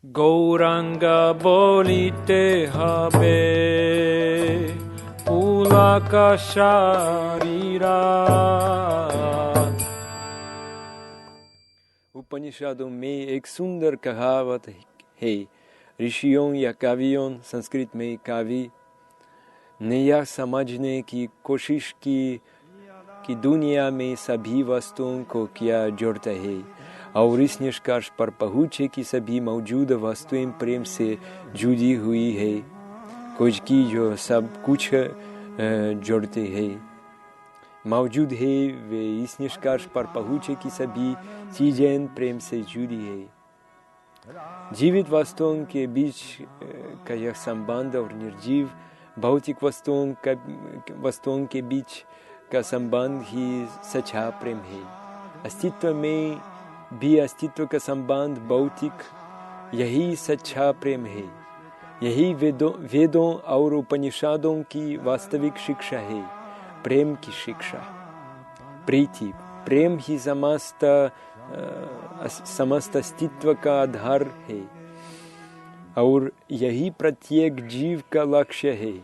গৌরাঙ্গা বলিতে হবে পুলাকা শারীরা। उपनिषदों में एक सुंदर कहावत है, ऋषियों या कवियों, संस्कृत में कवि ने यह समझने की कोशिश की कि दुनिया में सभी वस्तुओं को क्या जोड़ता है, और इस निष्कर्ष पर पहुँचे कि सभी मौजूद वस्तुएं प्रेम से जुड़ी हुई है, कुछ की जो सब कुछ जोड़ते हैं मौजूद है। वे इस निष्कर्ष पर पहुँचे कि सभी चीजें प्रेम से जुड़ी है। जीवित वस्तुओं के बीच का यह संबंध और निर्जीव भौतिक वस्तुओं के बीच का संबंध ही सच्चा प्रेम है। अस्तित्व में भी अस्तित्व का संबंध भौतिक, यही सच्चा प्रेम है। यही वेदों और उपनिषदों की वास्तविक शिक्षा है, प्रेम की शिक्षा। प्रीति, प्रेम ही समस्त अस्तित्व का आधार है, और यही प्रत्येक जीव का लक्ष्य है।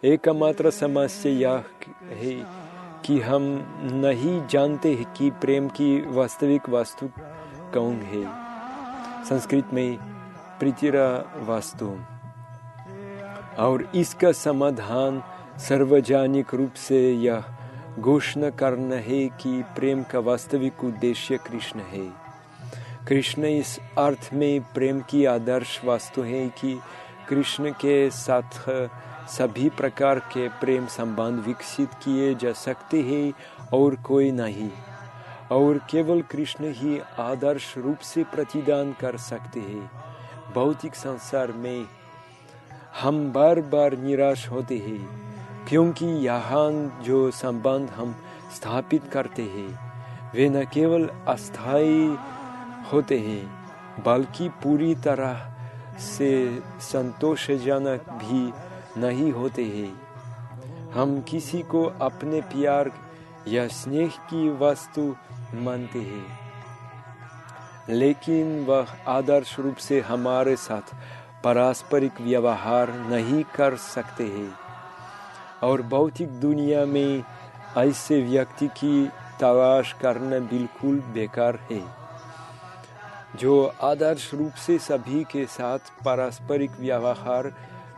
एकमात्र समस्या यह है कि हम नहीं जानते कि प्रेम की वास्तविक वस्तु कौन है। संस्कृत में प्रीतिरा वस्तु, और इसका समाधान सार्वजनिक रूप से यह घोषणा करना है कि प्रेम का वास्तविक उद्देश्य कृष्ण है। कृष्ण इस अर्थ में प्रेम की आदर्श वस्तु है कि कृष्ण के साथ सभी प्रकार के प्रेम संबंध विकसित किए जा सकते हैं और कोई नहीं, और केवल कृष्ण ही आदर्श रूप से प्रतिदान कर सकते हैं। भौतिक संसार में हम बार बार निराश होते हैं, क्योंकि यहाँ जो संबंध हम स्थापित करते हैं वे न केवल अस्थायी होते हैं बल्कि पूरी तरह से संतोषजनक भी नहीं होते हैं। हम किसी को अपने प्यार या स्नेह की वस्तु मानते हैं, लेकिन वह आदर्श रूप से हमारे साथ पारस्परिक व्यवहार नहीं कर सकते हैं। और भौतिक दुनिया में ऐसे व्यक्ति की तलाश करना बिल्कुल बेकार है जो आदर्श रूप से सभी के साथ पारस्परिक व्यवहार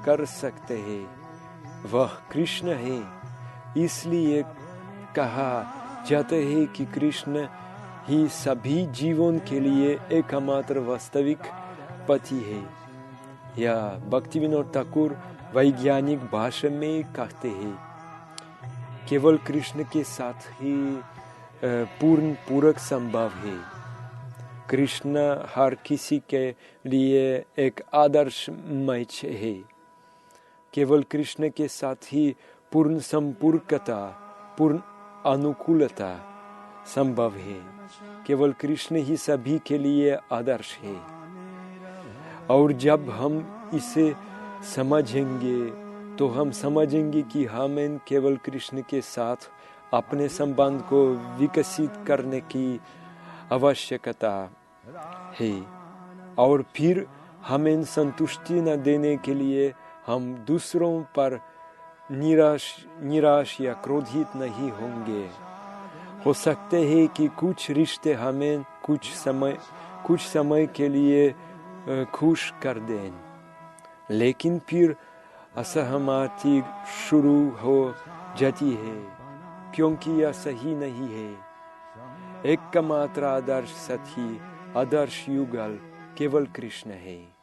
कर सकते हैं। वह कृष्ण है। इसलिए कहा जाता है कि कृष्ण ही सभी जीवों के लिए एकमात्र वास्तविक पति है। या भक्तिविनोद ठाकुर वैज्ञानिक भाषा में कहते हैं, केवल कृष्ण के साथ ही पूर्ण पूरक संभव है। कृष्ण हर किसी के लिए एक आदर्श मैच है। केवल कृष्ण के साथ ही पूर्ण संपूर्णता, पूर्ण अनुकूलता संभव है। केवल कृष्ण ही सभी के लिए आदर्श है। और जब हम इसे समझेंगे तो हम समझेंगे कि हमें केवल कृष्ण के साथ अपने संबंध को विकसित करने की आवश्यकता है, और फिर हमें संतुष्टि न देने के लिए हम दूसरों पर निराश या क्रोधित नहीं होंगे। हो सकते हैं कि कुछ रिश्ते हमें कुछ समय के लिए खुश कर दें, लेकिन फिर असहमति शुरू हो जाती है, क्योंकि यह सही नहीं है। एकमात्र आदर्श साथी, आदर्श युगल केवल कृष्ण है।